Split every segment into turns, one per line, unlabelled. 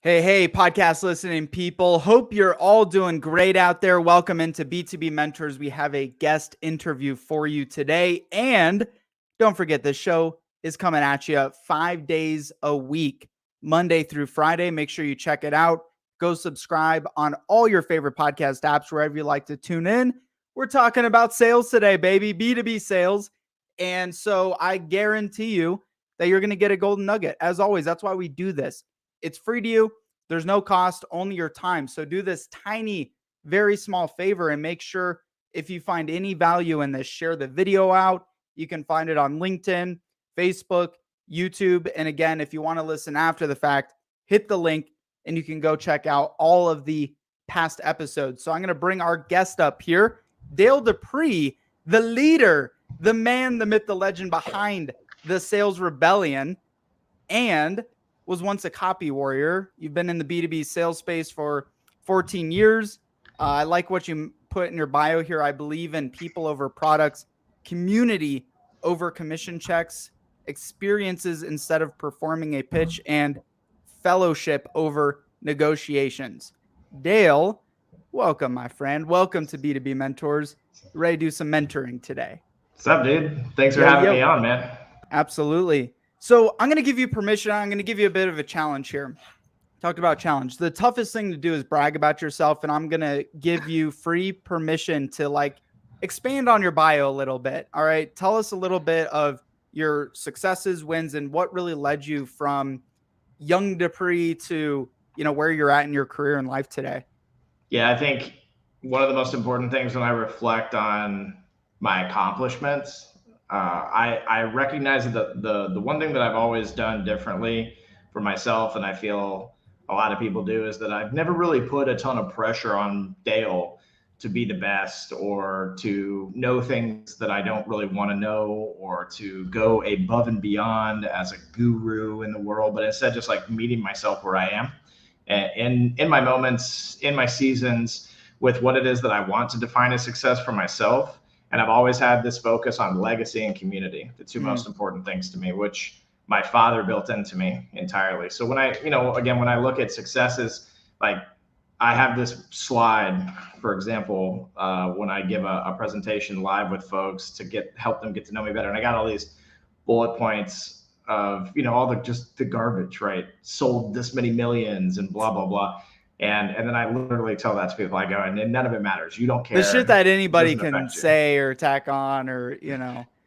Hey, podcast listening people. Hope you're all doing great out there. Welcome into B2B Mentors. We have a guest interview for you today. And don't forget, this show is coming at you 5 days a week, Monday through Friday. Make sure you check it out. Go subscribe on all your favorite podcast apps, wherever you like to tune in. We're talking about sales today, baby, B2B sales. And so I guarantee you that you're going to get a golden nugget. As always, that's why we do this. It's free to you. There's no cost, only your time. So do this tiny, very small favor and make sure if you find any value in this, share the video out. You can find it on LinkedIn, Facebook, YouTube. And again, if you want to listen after the fact, hit the link and you can go check out all of the past episodes. So I'm going to bring our guest up here, Dale Dupree, the leader, the man, the myth, the legend behind the Sales Rebellion, and was once a copy warrior. You've been in the B2B sales space for 14 years. I like what you put in your bio here. I believe in people over products, community over commission checks, experiences instead of performing a pitch, and fellowship over negotiations. Dale, welcome, my friend. Welcome to B2B Mentors. Ready to do some mentoring today.
What's up, dude? Thanks for having me on, man.
Absolutely. So I'm going to give you permission. I'm going to give you a bit of a challenge here. Talked about challenge. The toughest thing to do is brag about yourself. And I'm going to give you free permission to expand on your bio a little bit. All right. Tell us a little bit of your successes, wins, and what really led you from young Dupree to, where you're at in your career and life today.
Yeah, I think one of the most important things when I reflect on my accomplishments, I recognize that the one thing that I've always done differently for myself, and I feel a lot of people do, is that I've never really put a ton of pressure on Dale to be the best or to know things that I don't really want to know or to go above and beyond as a guru in the world, but instead just meeting myself where I am and in my moments, in my seasons, with what it is that I want to define as success for myself. And I've always had this focus on legacy and community, the two most important things to me, which my father built into me entirely. So when I, when I look at successes, I have this slide, for example, when I give a presentation live with folks to help them get to know me better. And I got all these bullet points of, all the garbage, right? Sold this many millions and blah, blah, blah. And then I literally tell that to people. I go, and none of it matters. You don't care.
The shit that anybody can say or tack on or,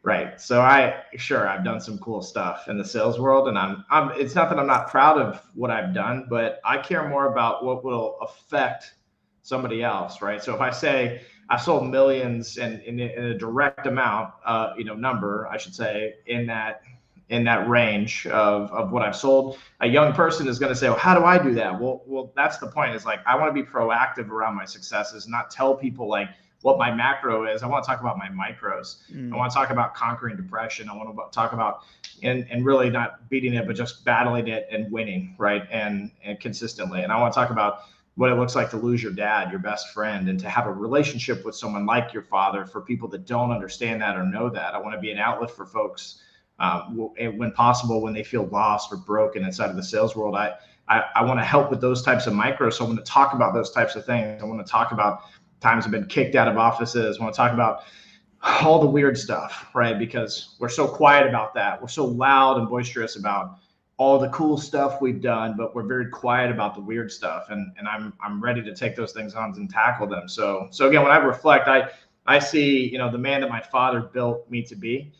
Right. So I've done some cool stuff in the sales world, and I'm it's not that I'm not proud of what I've done, but I care more about what will affect somebody else. Right. So if I say I sold millions and in a direct amount, number, I should say, in that range of what I've sold, a young person is going to say, well, how do I do that? Well, that's the point, is I want to be proactive around my successes, not tell people what my macro is. I want to talk about my micros. I want to talk about conquering depression. I want to talk about and really not beating it, but just battling it and winning, right? And consistently. And I want to talk about what it looks like to lose your dad, your best friend, and to have a relationship with someone like your father. For people that don't understand that or know that, I want to be an outlet for folks when possible, when they feel lost or broken inside of the sales world. I want to help with those types of micros. So I want to talk about those types of things. I want to talk about times I've been kicked out of offices. I want to talk about all the weird stuff, right? Because we're so quiet about that. We're so loud and boisterous about all the cool stuff we've done, but we're very quiet about the weird stuff. And I'm ready to take those things on and tackle them. So again, when I reflect, I see, the man that my father built me to be,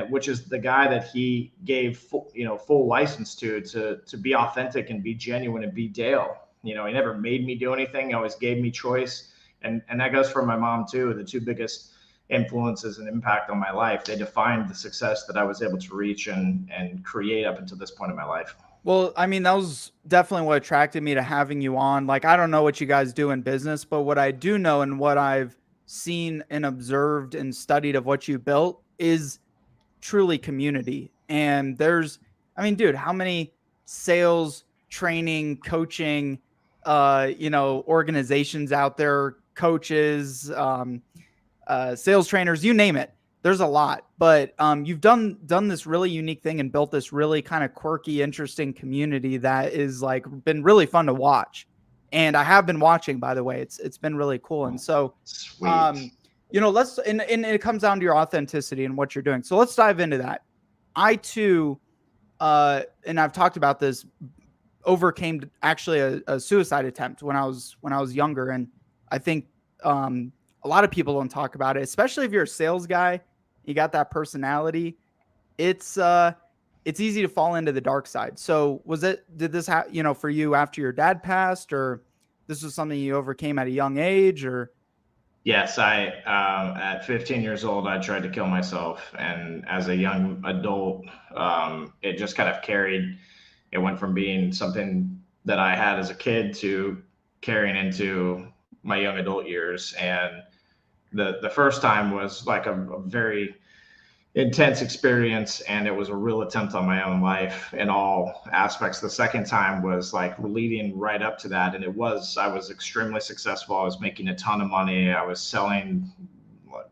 which is the guy that he gave full license to be authentic and be genuine and be Dale. He never made me do anything. He always gave me choice. And that goes for my mom too. The two biggest influences and impact on my life, they defined the success that I was able to reach and create up until this point in my life.
Well, I mean, that was definitely what attracted me to having you on. I don't know what you guys do in business, but what I do know and what I've seen and observed and studied of what you built is truly community. And dude, how many sales, training, coaching, organizations out there coaches, sales trainers, you name it. There's a lot, but you've done this really unique thing and built this really kind of quirky, interesting community that is like been really fun to watch. And I have been watching, by the way. It's been really cool. And so,
Sweet.
let's and it comes down to your authenticity and what you're doing. So let's dive into that. I too, and I've talked about this, overcame actually a suicide attempt when I was younger, and I think a lot of people don't talk about it, especially if you're a sales guy. You got that personality. It's easy to fall into the dark side. So did this for you after your dad passed, or this was something you overcame at a young age, or?
Yes, at 15 years old, I tried to kill myself. And as a young adult, it just kind of carried, it went from being something that I had as a kid to carrying into my young adult years. And the first time was like a very intense experience, and it was a real attempt on my own life in all aspects. The second time was like leading right up to that, and I was extremely successful. I was making a ton of money. I was selling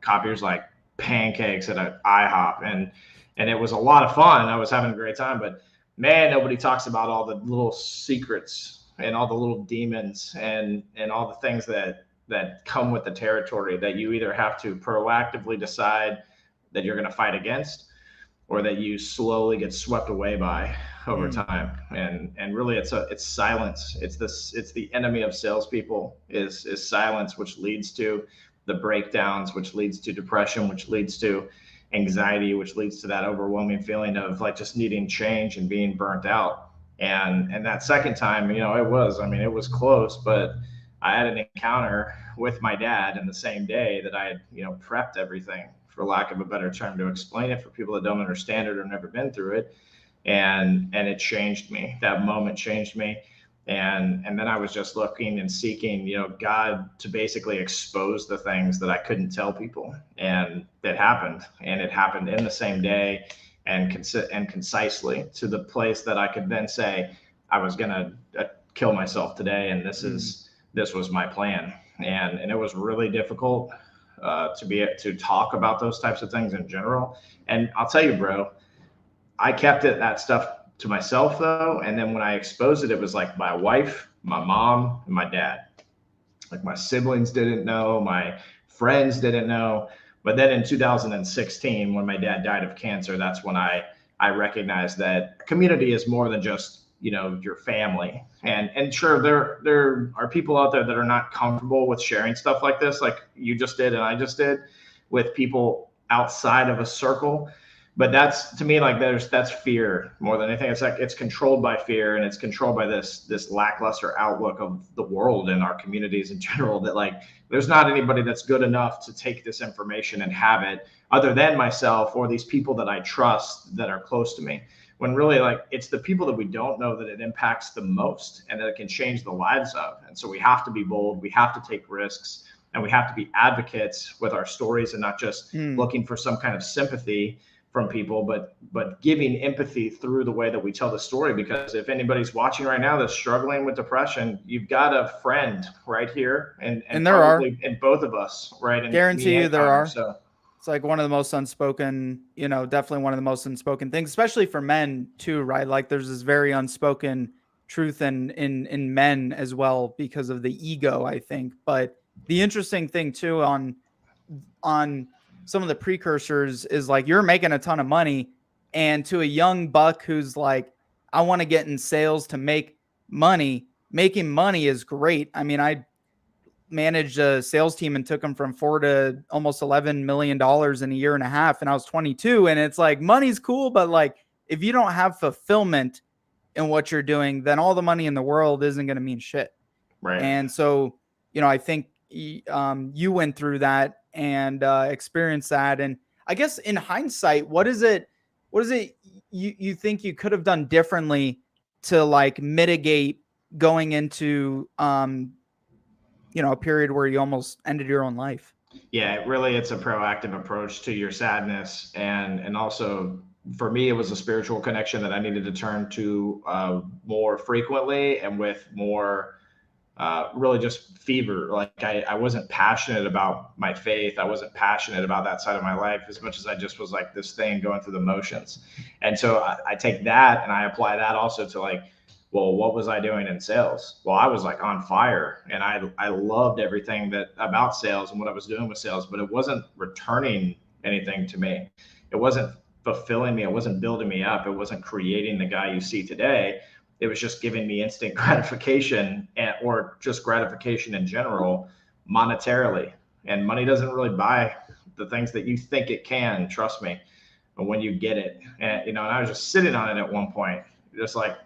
copiers like pancakes at an IHOP, and it was a lot of fun. I was having a great time, but man, nobody talks about all the little secrets and all the little demons and all the things that come with the territory that you either have to proactively decide that you're going to fight against, or that you slowly get swept away by over time. And really, it's silence. It's the enemy of salespeople is silence, which leads to the breakdowns, which leads to depression, which leads to anxiety, which leads to that overwhelming feeling of like just needing change and being burnt out. And that second time, it was close, but I had an encounter with my dad in the same day that I had, prepped everything, for lack of a better term, to explain it for people that don't understand it or never been through it. And it changed me. That moment changed me. And then I was just looking and seeking, God to basically expose the things that I couldn't tell people. And it happened. And it happened in the same day and concisely, to the place that I could then say, I was going to kill myself today. And this was my plan. And it was really difficult to talk about those types of things in general. And I'll tell you, bro, I kept that stuff to myself though. And then when I exposed it, it was like my wife, my mom, and my dad. Like my siblings didn't know, my friends didn't know. But then in 2016, when my dad died of cancer, that's when I recognized that community is more than just, your family. And sure, there are people out there that are not comfortable with sharing stuff like this, like you just did and I just did, with people outside of a circle. But that's, to me, like that's fear more than anything. It's like it's controlled by fear, and it's controlled by this lackluster outlook of the world and our communities in general, that like there's not anybody that's good enough to take this information and have it other than myself or these people that I trust that are close to me. When really, like, it's the people that we don't know that it impacts the most and that it can change the lives of. And so we have to be bold, we have to take risks, and we have to be advocates with our stories, and not just looking for some kind of sympathy from people, but giving empathy through the way that we tell the story. Because if anybody's watching right now that's struggling with depression, you've got a friend right here, and
there
probably
are,
in both of us, right? And
guarantee you there are.
So
it's like one of the most unspoken, definitely one of the most unspoken things, especially for men too, right? Like there's this very unspoken truth in men as well, because of the ego, I think. But the interesting thing too on some of the precursors is like you're making a ton of money, and to a young buck who's like, I want to get in sales to make money, making money is great. I mean, I managed a sales team and took them from $4 to almost $11 million in a year and a half. And I was 22, and it's like, money's cool, but like, if you don't have fulfillment in what you're doing, then all the money in the world isn't going to mean shit.
right.
And so, I think you went through that and experienced that. And I guess in hindsight, what is it you think you could have done differently to like mitigate going into a period where you almost ended your own life?
Yeah, it's a proactive approach to your sadness, and also for me, it was a spiritual connection that I needed to turn to more frequently and with more really just fever. Like I wasn't passionate about my faith. I wasn't passionate about that side of my life as much as I just was like this thing going through the motions. And so I take that and I apply that also to like, well, what was I doing in sales? Well, I was like on fire and I loved everything that about sales and what I was doing with sales, but it wasn't returning anything to me. It wasn't fulfilling me. It wasn't building me up. It wasn't creating the guy you see today. It was just giving me instant gratification or just gratification in general monetarily. And money doesn't really buy the things that you think it can, trust me. But when you get it, and I was just sitting on it at one point, just like,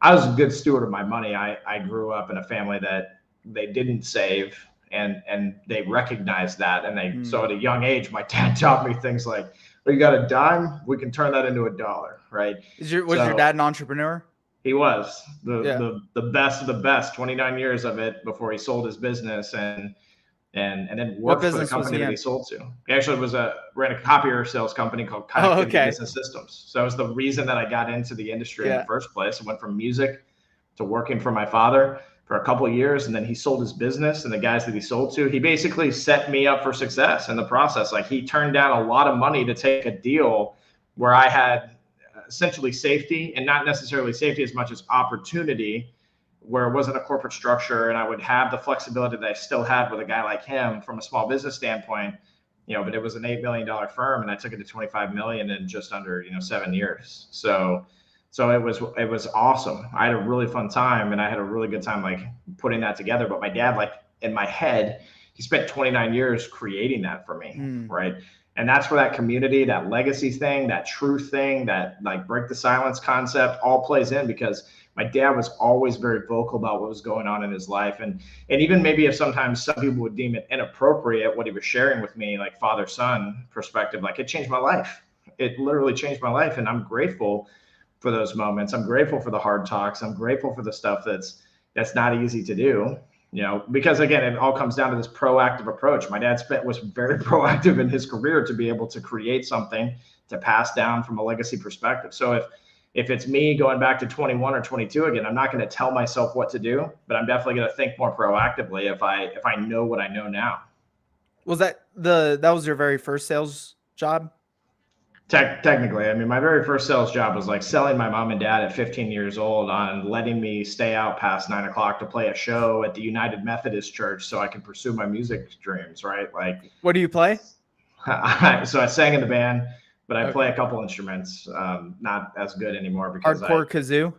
I was a good steward of my money. I grew up in a family that they didn't save and they recognized that. And so at a young age, my dad taught me things like, well, you got a dime, we can turn that into $1, right?
Was your dad an entrepreneur?
He was the best of the best, 29 years of it before he sold his business and then worked for the company that he sold to. He actually ran a copier sales company called Connectivity Business Systems. So that was the reason that I got into the industry in the first place. I went from music to working for my father for a couple of years, and then he sold his business and the guys that he sold to. He basically set me up for success in the process. Like he turned down a lot of money to take a deal where I had essentially safety, and not necessarily safety as much as opportunity, where it wasn't a corporate structure and I would have the flexibility that I still had with a guy like him from a small business standpoint, but it was an $8 million firm and I took it to 25 million in just under, 7 years. So it was awesome. I had a really fun time and I had a really good time like putting that together. But my dad, like in my head, he spent 29 years creating that for me. Right. And that's where that community, that legacy thing, that truth thing, that like break the silence concept all plays in, because my dad was always very vocal about what was going on in his life. And even maybe if sometimes some people would deem it inappropriate, what he was sharing with me, like father-son perspective, like it changed my life. It literally changed my life. And I'm grateful for those moments. I'm grateful for the hard talks. I'm grateful for the stuff that's not easy to do. Because again, it all comes down to this proactive approach. My dad was very proactive in his career to be able to create something to pass down from a legacy perspective. So if it's me going back to 21 or 22 again, I'm not going to tell myself what to do, but I'm definitely going to think more proactively if I know what I know now.
Was that was your very first sales job?
Technically, I mean, my very first sales job was like selling my mom and dad at 15 years old on letting me stay out past 9 o'clock to play a show at the United Methodist Church so I could pursue my music dreams, right? Like,
what do you play?
So I sang in the band, but I play a couple instruments, not as good anymore because
hardcore kazoo.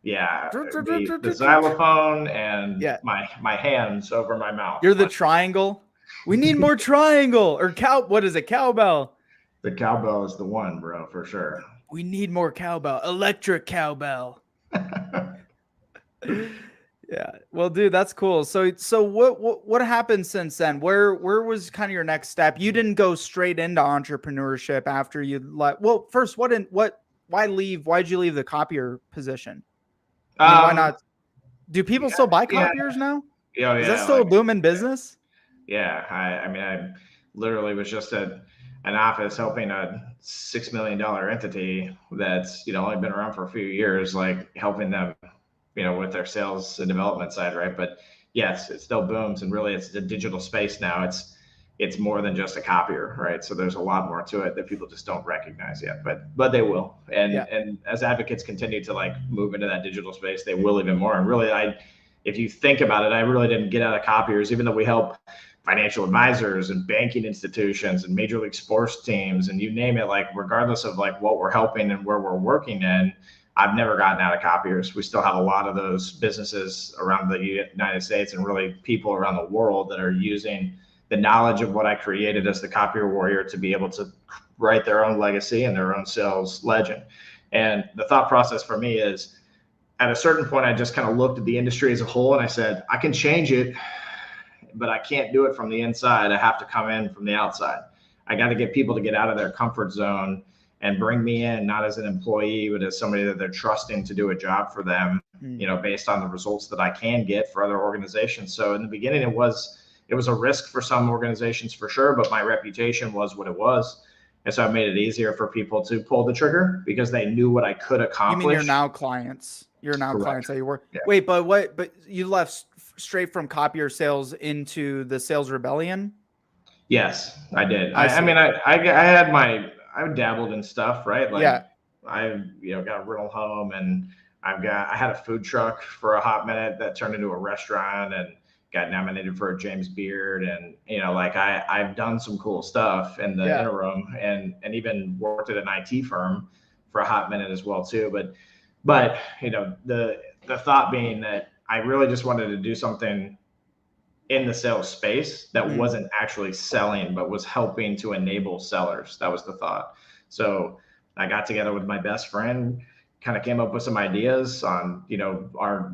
Yeah, the xylophone and my hands over my mouth.
You're the triangle. We need more triangle or what is it? Cowbell.
The cowbell is the one, bro, for sure.
We need more cowbell. Electric cowbell. Yeah. Well, dude, that's cool. So what happened since then? Where was kind of your next step? You didn't go straight into entrepreneurship after you well, first, why leave? Why'd you leave the copier position? I mean, why not? Do people still buy copiers now?
Yeah.
Is that still a booming business?
Yeah. I literally was just an office helping a $6 million entity that's, only been around for a few years, like helping them, with their sales and development side. Right. But yes, it still booms. And really it's a digital space now. It's more than just a copier. Right. So there's a lot more to it that people just don't recognize yet, but they will. And as advocates continue to like move into that digital space, they will even more. And really, if you think about it, I really didn't get out of copiers, even though we help financial advisors and banking institutions and major league sports teams and you name it, like regardless of like what we're helping and where we're working in, I've never gotten out of copiers. We still have a lot of those businesses around the United States and really people around the world that are using the knowledge of what I created as the copier warrior to be able to write their own legacy and their own sales legend. And the thought process for me is at a certain point, I just kind of looked at the industry as a whole and I said, I can change it, but I can't do it from the inside. I have to come in from the outside. I got to get people to get out of their comfort zone and bring me in, not as an employee, but as somebody that they're trusting to do a job for them, based on the results that I can get for other organizations. So in the beginning, it was a risk for some organizations for sure, but my reputation was what it was. And so I made it easier for people to pull the trigger because they knew what I could accomplish.
You mean you're now clients? You're now
Correct.
clients that you work.
Yeah.
Wait, but you left straight from copier sales into the sales rebellion?
Yes, I did.
I
I
see.
mean, I dabbled in stuff, right? Like
Yeah.
I, got a rental home, and I had a food truck for a hot minute that turned into a restaurant, and got nominated for a James Beard. And, like I've done some cool stuff in the
Yeah.
interim, and even worked at an IT firm for a hot minute as well too. But, the thought being that I really just wanted to do something in the sales space that
Mm.
wasn't actually selling, but was helping to enable sellers. That was the thought. So I got together with my best friend, kind of came up with some ideas on, in our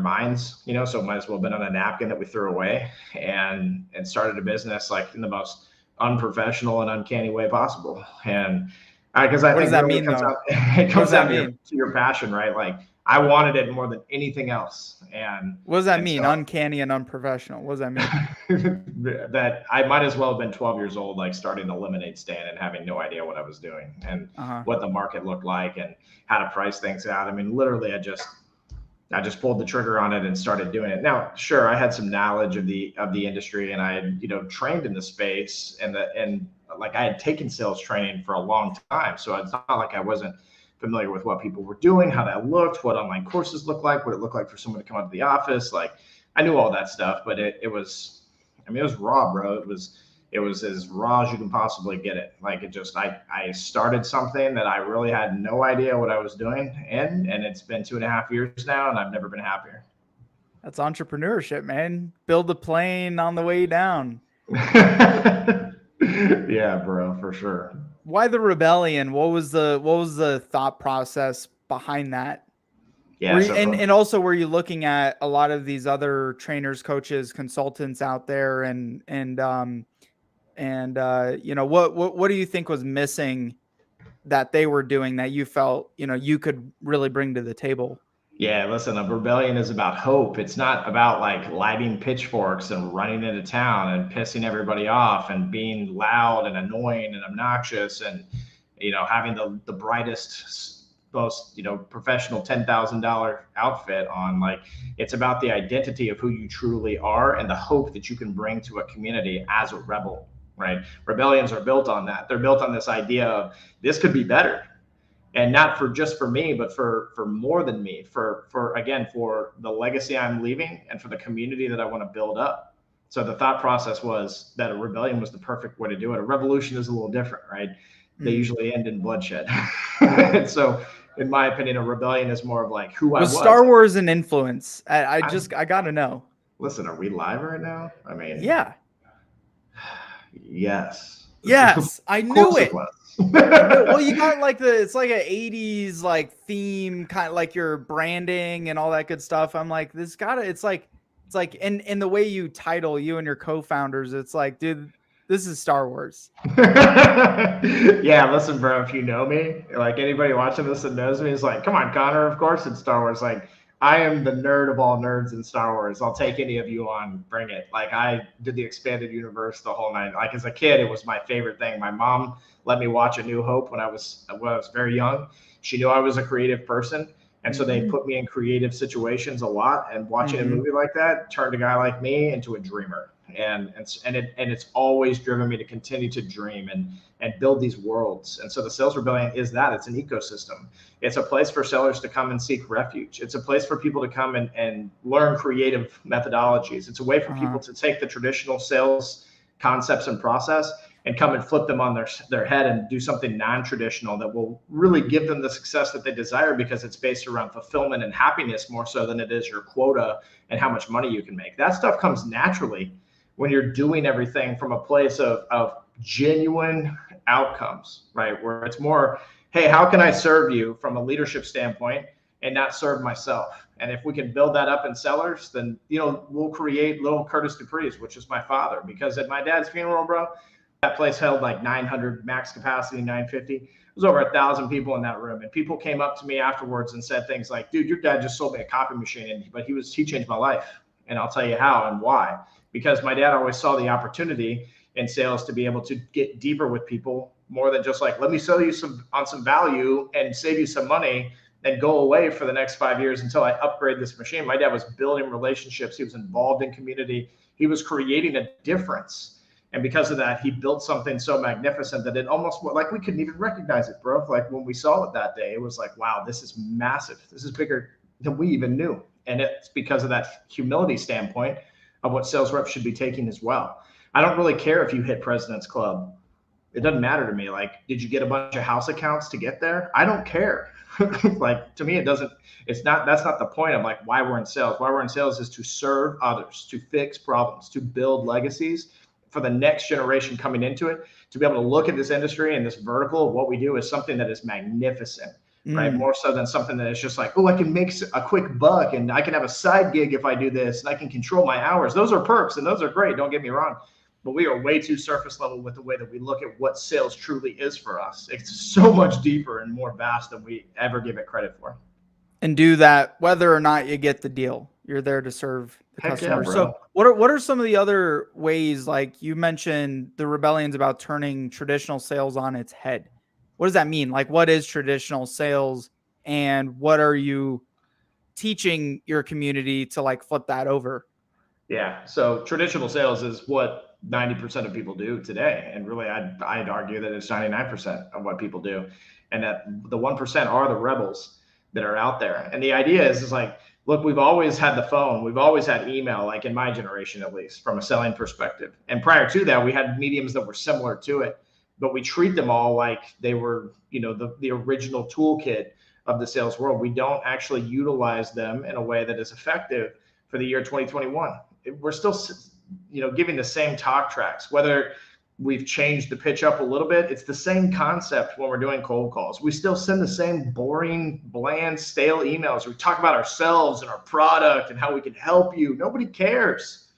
minds, so it might as well have been on a napkin that we threw away, and started a business like in the most unprofessional and uncanny way possible. And because I
What does
think
that
really
mean though?
it
What does
comes
that
down to
mean?
your passion, right? Like I wanted it more than anything else.
What does that
And
mean?
so
Uncanny and unprofessional. What does that mean?
that I might as well have been 12 years old, like starting a lemonade stand and having no idea what I was doing and
Uh-huh.
what the market looked like and how to price things out. I mean, literally, I just pulled the trigger on it and started doing it. Now, sure, I had some knowledge of the industry, and I had trained in the space, and like I had taken sales training for a long time, so it's not like I wasn't familiar with what people were doing, how that looked, what online courses looked like, what it looked like for someone to come out to the office. Like I knew all that stuff, but it was, I mean, it was raw, bro. It was as raw as you can possibly get it. Like it just, I started something that I really had no idea what I was doing. And it's been 2.5 years now, and I've never been happier.
That's entrepreneurship, man. Build the plane on the way down.
Yeah, bro, for sure.
Why the rebellion? What was the thought process behind that?
Yeah. So
And also were you looking at a lot of these other trainers, coaches, consultants out there, what do you think was missing that they were doing that you felt you could really bring to the table?
yeah, listen, a rebellion is about hope. It's not about like lighting pitchforks and running into town and pissing everybody off and being loud and annoying and obnoxious and having the brightest, most professional $10,000 outfit on. Like it's about the identity of who you truly are and the hope that you can bring to a community as a rebel. Right? Rebellions are built on that. They're built on this idea of this could be better, and not for just for me, but for more than me, for again, for the legacy I'm leaving and for the community that I want to build up. So the thought process was that a rebellion was the perfect way to do it. A revolution is a little different, right? They usually end in bloodshed. And so in my opinion, a rebellion is more of like who I
Was
was.
Star Wars an influence? I gotta know.
Listen, are we live right now? I mean,
Yeah.
yes.
Yes, I
Of course
knew
it
it.
was.
Well, you got like it's like an 80s like theme, kind of like your branding and all that good stuff. I'm like, it's like in the way you title you and your co-founders, it's like, dude, this is Star Wars.
Yeah, listen, bro, if you know me, like anybody watching this that knows me is like, come on, Connor, of course it's Star Wars. Like I am the nerd of all nerds in Star Wars. I'll take any of you on, bring it. Like I did the expanded universe the whole night. Like as a kid, it was my favorite thing. My mom let me watch A New Hope when I was very young. She knew I was a creative person. And so they put me in creative situations a lot, and watching a movie like that turned a guy like me into a dreamer. And it's always driven me to continue to dream and build these worlds. And so the Sales Rebellion is that. It's an ecosystem. It's a place for sellers to come and seek refuge. It's a place for people to come and learn creative methodologies. It's a way for people to take the traditional sales concepts and process and come and flip them on their head and do something non-traditional that will really give them the success that they desire, because it's based around fulfillment and happiness more so than it is your quota and how much money you can make. That stuff comes naturally when you're doing everything from a place of genuine outcomes, right? Where it's more, hey, how can I serve you from a leadership standpoint and not serve myself? And if we can build that up in sellers, then we'll create little Curtis Dupree's, which is my father. Because at my dad's funeral, bro, that place held like 900 max capacity, 950. It was over 1,000 people in that room. And people came up to me afterwards and said things like, dude, your dad just sold me a copy machine, but he changed my life. And I'll tell you how and why. Because my dad always saw the opportunity in sales to be able to get deeper with people, more than just like, let me sell you some value and save you some money and go away for the next 5 years until I upgrade this machine. My dad was building relationships. He was involved in community. He was creating a difference. And because of that, he built something so magnificent that it almost like we couldn't even recognize it, bro. Like when we saw it that day, it was like, wow, this is massive. This is bigger than we even knew. And it's because of that humility standpoint of what sales reps should be taking as well. I don't really care if you hit President's Club. It doesn't matter to me. Like, did you get a bunch of house accounts to get there? I don't care. Like, to me, that's not the point of like why we're in sales. Why we're in sales is to serve others, to fix problems, to build legacies for the next generation coming into it, to be able to look at this industry and this vertical of what we do as something that is magnificent, right? More so than something that is just like, oh, I can make a quick buck and I can have a side gig if I do this and I can control my hours. Those are perks and those are great. Don't get me wrong. But we are way too surface level with the way that we look at what sales truly is for us. It's so much deeper and more vast than we ever give it credit for.
And do that whether or not you get the deal. You're there to serve the customer.
Yeah,
so what are some of the other ways, like you mentioned the rebellion's about turning traditional sales on its head. What does that mean? Like, what is traditional sales and what are you teaching your community to like flip that over?
Yeah. So traditional sales is what 90% of people do today. And really, I'd argue that it's 99% of what people do. And that the 1% are the rebels that are out there. And the idea is like, look, we've always had the phone. We've always had email, like in my generation, at least from a selling perspective. And prior to that, we had mediums that were similar to it, but we treat them all like they were, the original toolkit of the sales world. We don't actually utilize them in a way that is effective for the year 2021. We're still, giving the same talk tracks, whether we've changed the pitch up a little bit. It's the same concept when we're doing cold calls. We still send the same boring, bland, stale emails. We talk about ourselves and our product and how we can help you. Nobody cares,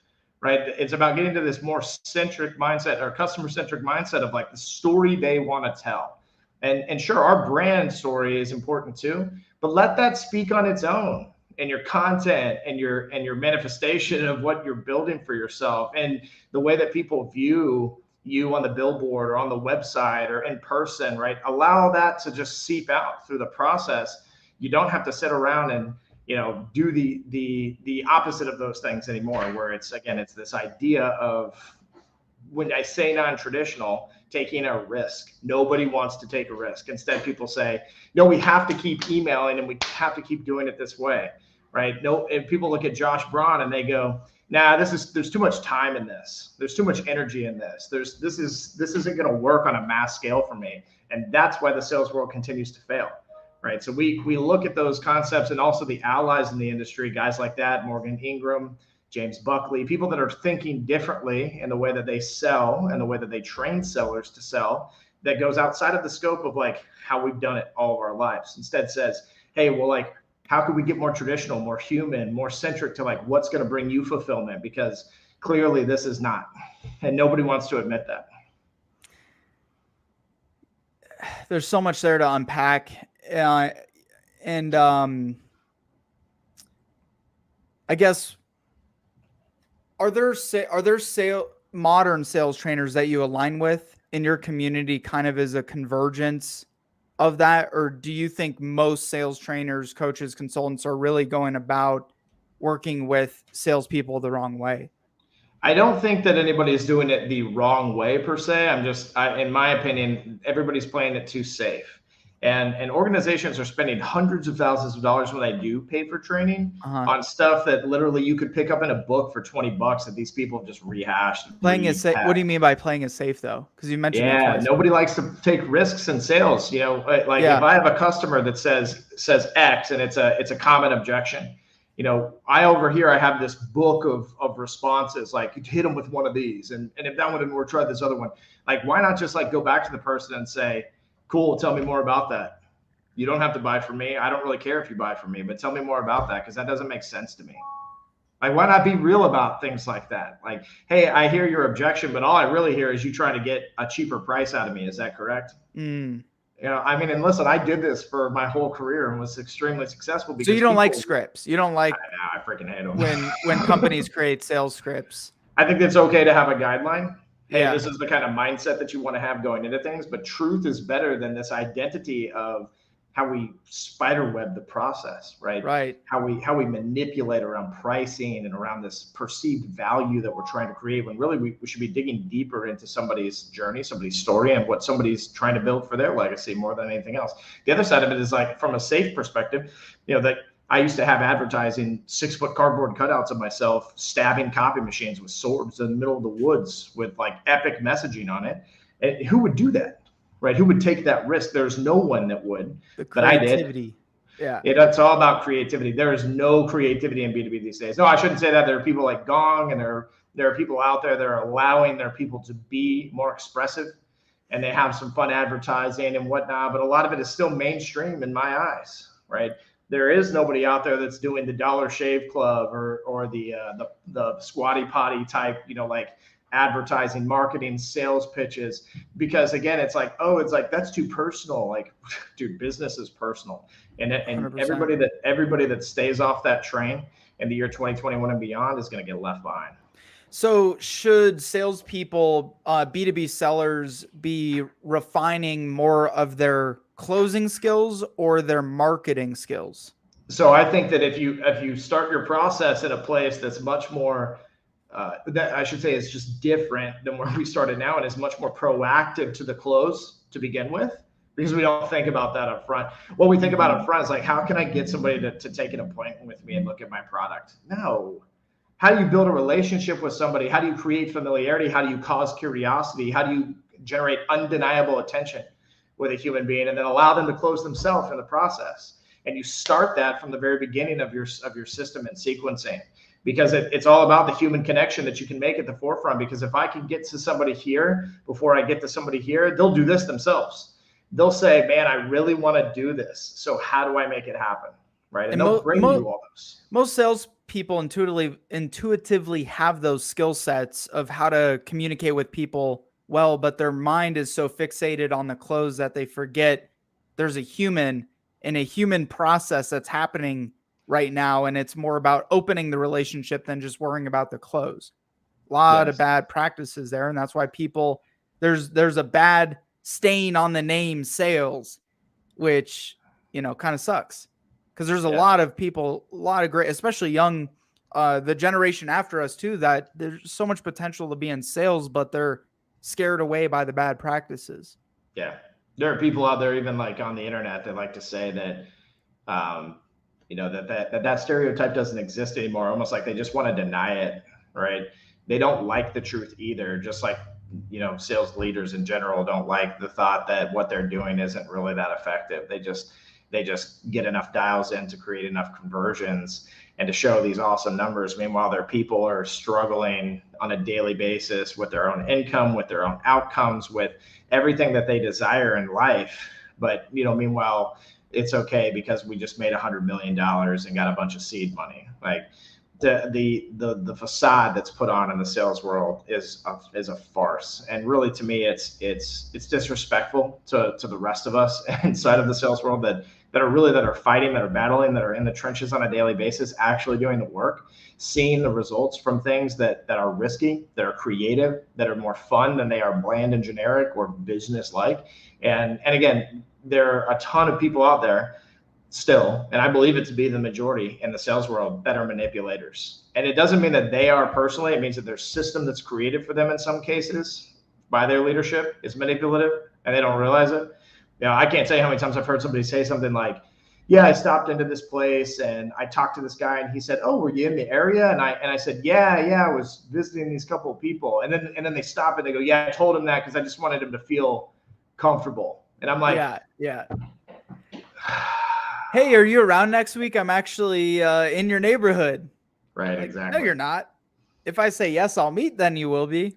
right? It's about getting to this more centric mindset or customer-centric mindset of like the story they want to tell. And sure, our brand story is important too, but let that speak on its own. And your content and your manifestation of what you're building for yourself and the way that people view you on the billboard or on the website or in person, right? Allow that to just seep out through the process. You don't have to sit around and, do the opposite of those things anymore, where it's this idea of, when I say non-traditional, taking a risk. Nobody wants to take a risk. Instead, people say, no, we have to keep emailing and we have to keep doing it this way, right? No, and people look at Josh Braun and they go, nah, there's too much time in this. There's too much energy in this. This isn't going to work on a mass scale for me. And that's why the sales world continues to fail, right? So we look at those concepts and also the allies in the industry, guys like that, Morgan Ingram, James Buckley, people that are thinking differently in the way that they sell and the way that they train sellers to sell, that goes outside of the scope of like how we've done it all of our lives. Instead says, hey, well, like, how could we get more traditional, more human, more centric to like what's going to bring you fulfillment? Because clearly this is not, and nobody wants to admit that.
There's so much there to unpack. I guess, are there modern sales trainers that you align with in your community kind of as a convergence of that? Or do you think most sales trainers, coaches, consultants are really going about working with salespeople the wrong way?
I don't think that anybody is doing it the wrong way per se. In my opinion, everybody's playing it too safe. And organizations are spending hundreds of thousands of dollars when they do pay for training on stuff that literally you could pick up in a book for $20 that these people have just rehashed.
Playing it safe. What do you mean by playing it safe though? Because you mentioned that twice.
Nobody likes to take risks in sales. If I have a customer that says X and it's a common objection, I over here, I have this book of responses, like you hit them with one of these. And if that one didn't work, try this other one. Like, why not just like go back to the person and say, cool, tell me more about that. You don't have to buy from me. I don't really care if you buy from me, but tell me more about that, because that doesn't make sense to me. Like, why not be real about things like that? Like, hey, I hear your objection, but all I really hear is you trying to get a cheaper price out of me. Is that correct? And listen, I did this for my whole career and was extremely successful. Because
so you don't like scripts. You don't like
I freaking hate them.
when companies create sales scripts.
I think it's okay to have a guideline. Hey, this is the kind of mindset that you want to have going into things, but truth is better than this identity of we spider web the process, right?
Right.
How we manipulate around pricing and around this perceived value that we're trying to create, when really we should be digging deeper into somebody's journey, somebody's story, and what somebody's trying to build for their legacy more than anything else. The other side of it is like, from a safe perspective, that I used to have advertising 6-foot cardboard cutouts of myself stabbing copy machines with swords in the middle of the woods with like epic messaging on it. And who would do that, right? Who would take that risk? There's no one that would, but I did.
Yeah.
It's all about creativity. There is no creativity in B2B these days. No, I shouldn't say that. There are people like Gong, and there are people out there that are allowing their people to be more expressive, and they have some fun advertising and whatnot. But a lot of it is still mainstream in my eyes, right? There is nobody out there that's doing the Dollar Shave Club or the Squatty Potty type, like advertising, marketing, sales pitches, because again, it's like that's too personal. Like, dude, business is personal, and 100%. everybody that stays off that train in the year 2021 and beyond is going to get left behind.
So should salespeople, B2B sellers, be refining more of their closing skills or their marketing skills?
So I think that if you start your process in a place that's much more, that I should say is just different than where we started now, and is much more proactive to the close to begin with, because we don't think about that up front. What we think about up front is like, how can I get somebody to take an appointment with me and look at my product? No. How do you build a relationship with somebody? How do you create familiarity? How do you cause curiosity? How do you generate undeniable attention with a human being, and then allow them to close themselves in the process? And you start that from the very beginning of your system and sequencing, because it's all about the human connection that you can make at the forefront. Because if I can get to somebody here before I get to somebody here, they'll do this themselves. They'll say, man, I really want to do this. So how do I make it happen? Right. And they'll bring you all those.
Most salespeople intuitively have those skill sets of how to communicate with people well, but their mind is so fixated on the close that they forget there's a human and a human process that's happening right now. And it's more about opening the relationship than just worrying about the close. A lot of bad practices there. And that's why there's a bad stain on the name sales, which, kind of sucks. Because there's a lot of people, a lot of great, especially young, the generation after us too, that there's so much potential to be in sales, but they're scared away by the bad practices.
Yeah. There are people out there, even like on the internet, that like to say that, that stereotype doesn't exist anymore. Almost like they just want to deny it, right? They don't like the truth either. Just like, sales leaders in general don't like the thought that what they're doing isn't really that effective. They just get enough dials in to create enough conversions and to show these awesome numbers. Meanwhile, their people are struggling on a daily basis with their own income, with their own outcomes, with everything that they desire in life. But, meanwhile, it's okay because we just made $100 million and got a bunch of seed money. Like the facade that's put on in the sales world is a farce. And really, to me, it's disrespectful to the rest of us inside of the sales world that are fighting, that are battling, that are in the trenches on a daily basis, actually doing the work, seeing the results from things that are risky, that are creative, that are more fun than they are bland and generic or business-like. And again, there are a ton of people out there still, and I believe it to be the majority in the sales world, that are manipulators. And it doesn't mean that they are personally, it means that their system that's created for them in some cases by their leadership is manipulative, and they don't realize it. I can't tell you how many times I've heard somebody say something like, yeah, I stopped into this place and I talked to this guy and he said, oh, were you in the area? And I said, yeah, I was visiting these couple of people. And then they stop and they go, yeah, I told him that because I just wanted him to feel comfortable. And I'm like,
yeah. Hey, are you around next week? I'm actually in your neighborhood.
Right, exactly.
No, you're not. If I say yes, I'll meet, then you will be.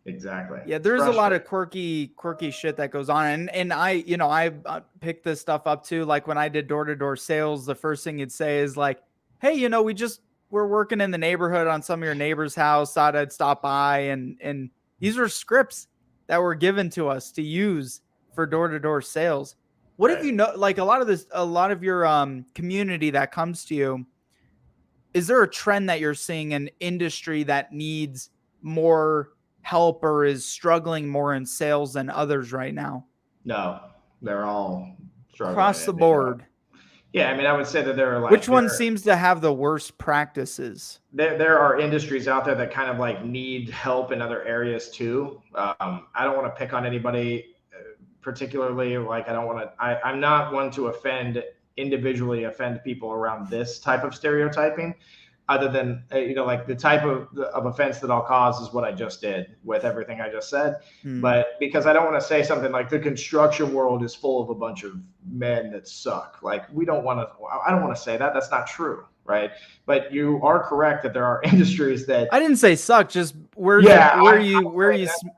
Exactly.
Yeah, there's a lot of quirky shit that goes on. And I picked this stuff up too. Like when I did door-to-door sales, the first thing you'd say is like, hey, we're working in the neighborhood on some of your neighbor's house. Thought I'd stop by. And these are scripts that were given to us to use for door-to-door sales. What if like a lot of your community that comes to you, is there a trend that you're seeing in industry that needs more help or is struggling more in sales than others right now?
No, they're all
across the board.
Yeah, I mean, I would say that there are like
which one seems to have the worst practices?
There are industries out there that kind of like need help in other areas too. I don't want to pick on anybody particularly. Like, I'm not one to individually offend people around this type of stereotyping, other than like the type of offense that I'll cause is what I just did with everything I just said. But because I don't want to say something like the construction world is full of a bunch of men that suck. Like, I don't want to say that. That's not true, right? But you are correct that there are industries that
I didn't say suck, just where you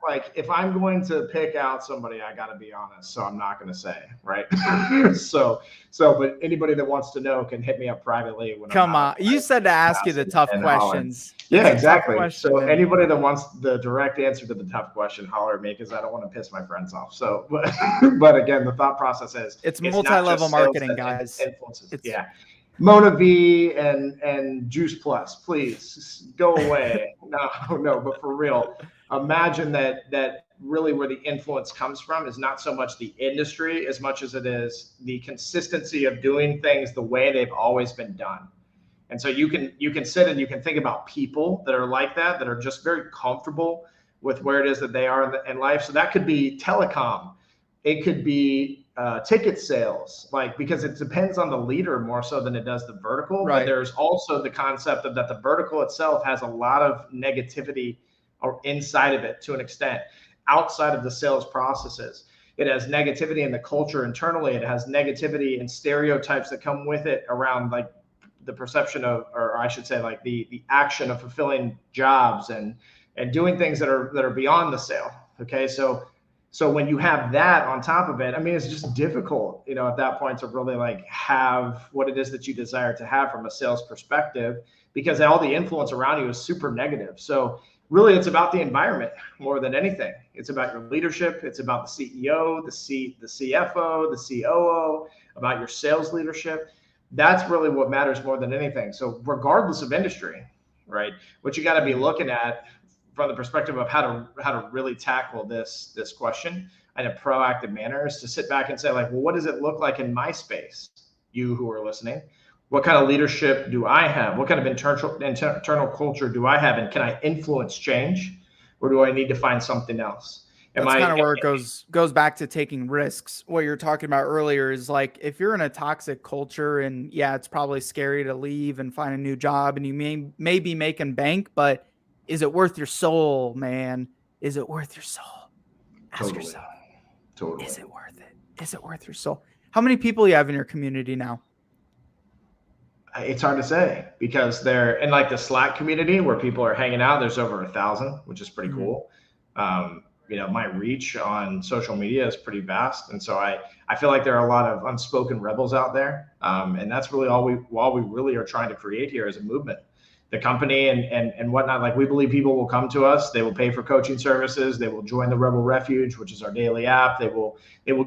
like, if I'm going to pick out somebody, I got to be honest, so I'm not going to say, right? But anybody that wants to know can hit me up privately.
Come on, you said to ask you the tough questions.
Yeah, exactly. So anybody that wants the direct answer to the tough question, holler at me, because I don't want to piss my friends off. So, but again, the thought process is
it's multi-level marketing, guys.
Yeah. Mona V and Juice Plus, please go away. No, but for real, imagine that really where the influence comes from is not so much the industry as much as it is the consistency of doing things the way they've always been done. And so you can sit and you can think about people that are like that are just very comfortable with where it is that they are in life. So that could be telecom. It could be ticket sales, like, because it depends on the leader more so than it does the vertical.
Right.
But there's also the concept of that the vertical itself has a lot of negativity or inside of it to an extent, outside of the sales processes. It has negativity in the culture internally. It has negativity and stereotypes that come with it around like the perception of, or I should say, like the action of fulfilling jobs and doing things that are beyond the sale. Okay, so when you have that on top of it, I mean, it's just difficult, at that point to really like have what it is that you desire to have from a sales perspective, because all the influence around you is super negative. So really, it's about the environment more than anything. It's about your leadership. It's about the CEO, the CFO, the COO, about your sales leadership. That's really what matters more than anything. So regardless of industry, right, what you got to be looking at from the perspective of how to really tackle this question in a proactive manner is to sit back and say, like, well, what does it look like in my space? You who are listening, what kind of leadership do I have? What kind of internal culture do I have? And can I influence change, or do I need to find something else?
That's kind of where it goes back to taking risks. What you're talking about earlier is like, if you're in a toxic culture, and yeah, it's probably scary to leave and find a new job, and you may be making bank, but is it worth your soul, man? Is it worth your soul? Ask yourself. Totally. Is it worth it? Is it worth your soul? How many people do you have in your community now?
It's hard to say, because they're in like the Slack community where people are hanging out. There's over 1,000, which is pretty cool. My reach on social media is pretty vast. And so I feel like there are a lot of unspoken rebels out there. And that's really all we really are trying to create here as a movement. The company and whatnot, like, we believe people will come to us. They will pay for coaching services. They will join the Rebel Refuge, which is our daily app. They will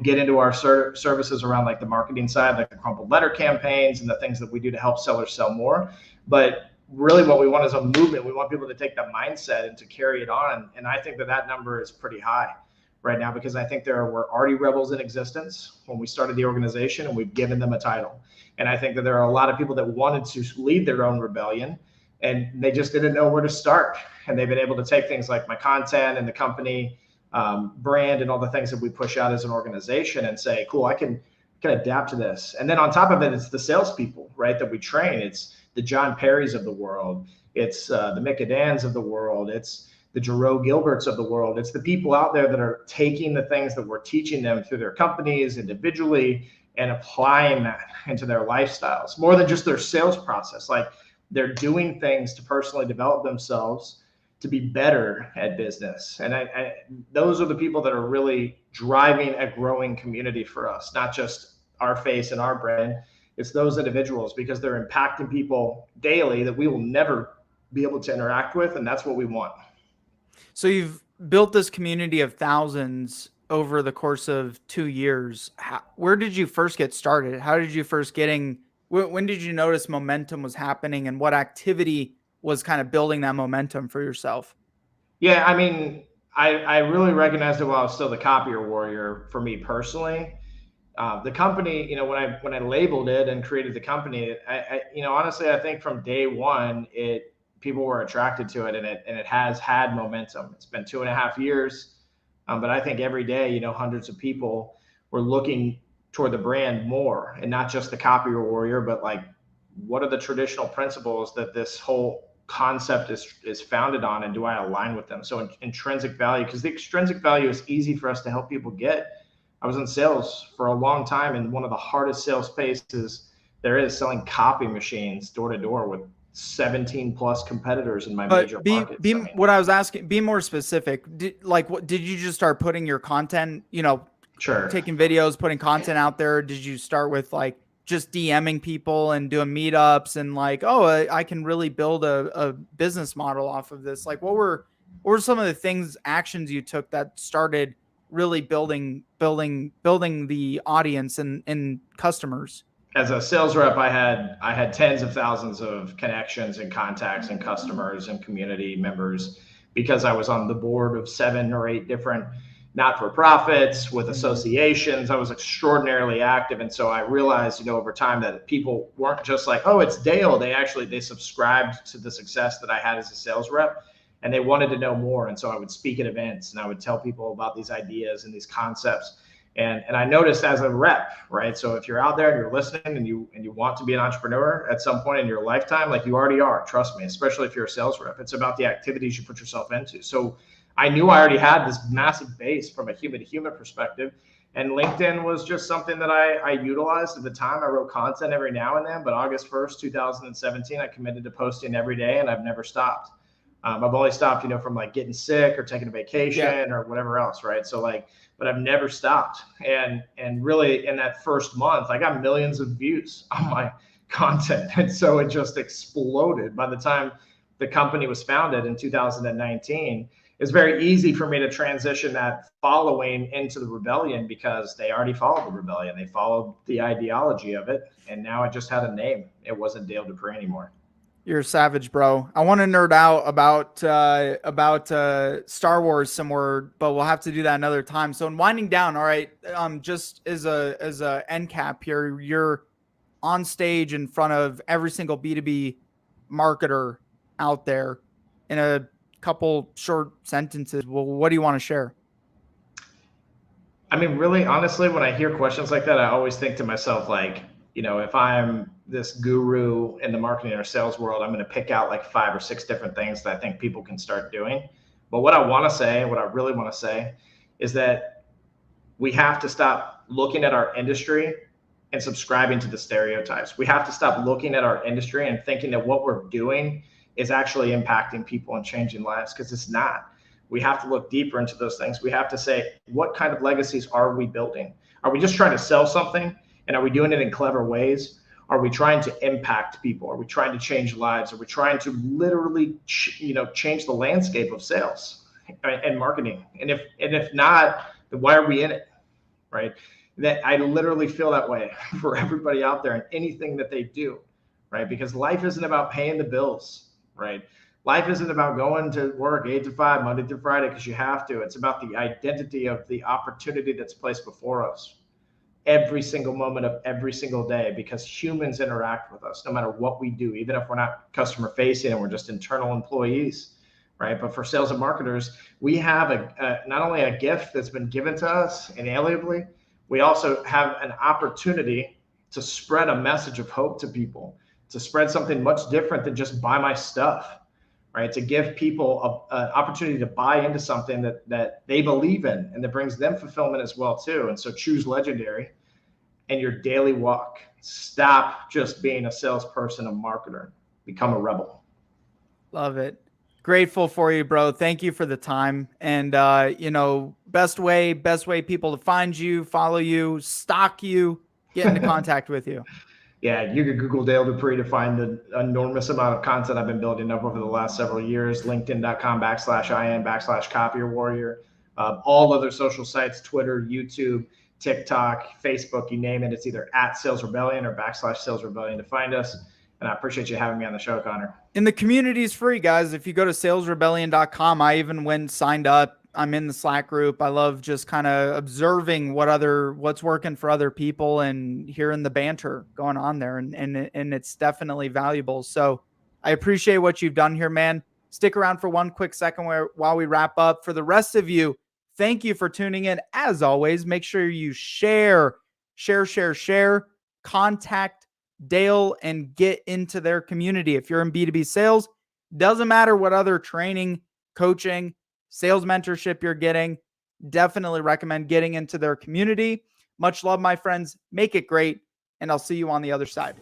get into our services around like the marketing side, like the crumpled letter campaigns and the things that we do to help sellers sell more. But really what we want is a movement. We want people to take that mindset and to carry it on. And I think that number is pretty high right now, because I think there were already rebels in existence when we started the organization, and we've given them a title. And I think that there are a lot of people that wanted to lead their own rebellion, and they just didn't know where to start. And they've been able to take things like my content and the company brand and all the things that we push out as an organization and say, cool, I can adapt to this. And then on top of it, it's the salespeople, right, that we train. It's the John Perrys of the world. It's the Mick Adans of the world. It's the Jerome Gilberts of the world. It's the people out there that are taking the things that we're teaching them through their companies individually and applying that into their lifestyles, more than just their sales process. Like, they're doing things to personally develop themselves to be better at business. And those are the people that are really driving a growing community for us, not just our face and our brand. It's those individuals, because they're impacting people daily that we will never be able to interact with. And that's what we want.
So you've built this community of thousands over the course of 2 years. Where did you first get started? How did you first when did you notice momentum was happening, and what activity was kind of building that momentum for yourself?
Yeah, I mean, I really recognized it while I was still the copier warrior for me personally. The company, when I labeled it and created the company, honestly, I think from day one, people were attracted to it, and it has had momentum. It's been 2.5 years, but I think every day, hundreds of people were looking toward the brand more, and not just the copier warrior, but like, what are the traditional principles that this whole concept is founded on, and do I align with them? So intrinsic value, because the extrinsic value is easy for us to help people get. I was in sales for a long time, and one of the hardest sales spaces there is, selling copy machines door to door with 17 plus competitors in my major markets.
What I was asking, be more specific. Did you just start putting your content,
Sure,
taking videos, putting content out there? Did you start with like just DMing people and doing meetups and like, oh, I can really build a business model off of this? Like, what were some of the actions you took that started really building the audience and customers?
As a sales rep, I had tens of thousands of connections and contacts and customers and community members, because I was on the board of 7 or 8 different not-for-profits with associations. I was extraordinarily active. And so I realized, over time, that people weren't just like, oh, it's Dale. They subscribed to the success that I had as a sales rep, and they wanted to know more. And so I would speak at events, and I would tell people about these ideas and these concepts. And I noticed as a rep, right? So if you're out there and you're listening and you want to be an entrepreneur at some point in your lifetime, like you already are, trust me, especially if you're a sales rep, it's about the activities you put yourself into. So I knew I already had this massive base from a human to human perspective. And LinkedIn was just something that I utilized at the time. I wrote content every now and then, but August 1st, 2017, I committed to posting every day, and I've never stopped. I've only stopped, from like getting sick or taking a vacation or whatever else, right? So like, but I've never stopped. And really, in that first month, I got millions of views on my content. And so it just exploded. By the time the company was founded in 2019, it's very easy for me to transition that following into the rebellion, because they already followed the rebellion. They followed the ideology of it. And now it just had a name. It wasn't Dale Dupree anymore.
You're a savage, bro. I want to nerd out about Star Wars some more, but we'll have to do that another time. So in winding down, all right, just as a end cap here, you're on stage in front of every single B2B marketer out there in a couple short sentences. Well, what do you want to share?
I mean, really, honestly, when I hear questions like that, I always think to myself, like, if I'm this guru in the marketing or sales world, I'm going to pick out like 5 or 6 different things that I think people can start doing. But what I really want to say is that we have to stop looking at our industry and subscribing to the stereotypes. We have to stop looking at our industry and thinking that what we're doing is actually impacting people and changing lives, because it's not. We have to look deeper into those things. We have to say, what kind of legacies are we building? Are we just trying to sell something? And are we doing it in clever ways? Are we trying to impact people? Are we trying to change lives? Are we trying to literally, change the landscape of sales and marketing? And if not, then why are we in it, right? That I literally feel that way for everybody out there and anything that they do, right? Because life isn't about paying the bills, right? Life isn't about going to work 8 to 5, Monday through Friday, because you have to. It's about the identity of the opportunity that's placed before us every single moment of every single day, because humans interact with us no matter what we do, even if we're not customer facing and we're just internal employees, right? But for sales and marketers, we have not only a gift that's been given to us inalienably, we also have an opportunity to spread a message of hope to people, to spread something much different than just buy my stuff, right? To give people an opportunity to buy into something that they believe in and that brings them fulfillment as well too. And so choose legendary in your daily walk. Stop just being a salesperson, a marketer. Become a rebel.
Love it. Grateful for you, bro. Thank you for the time. And best way people to find you, follow you, stalk you, get into contact with you.
Yeah, you could Google Dale Dupree to find the enormous amount of content I've been building up over the last several years. LinkedIn.com/IN/copier warrior. All other social sites, Twitter, YouTube, TikTok, Facebook, you name it. It's either @Sales Rebellion or /Sales Rebellion to find us. And I appreciate you having me on the show, Connor.
And the community is free, guys. If you go to salesrebellion.com, I even went signed up I'm in the Slack group. I love just kind of observing what's working for other people and hearing the banter going on there. And it's definitely valuable. So I appreciate what you've done here, man. Stick around for one quick second while we wrap up. For the rest of you, thank you for tuning in. As always, make sure you share, contact Dale and get into their community. If you're in B2B sales, doesn't matter what other training, coaching, sales mentorship you're getting, definitely recommend getting into their community. Much love, my friends. Make it great, and I'll see you on the other side.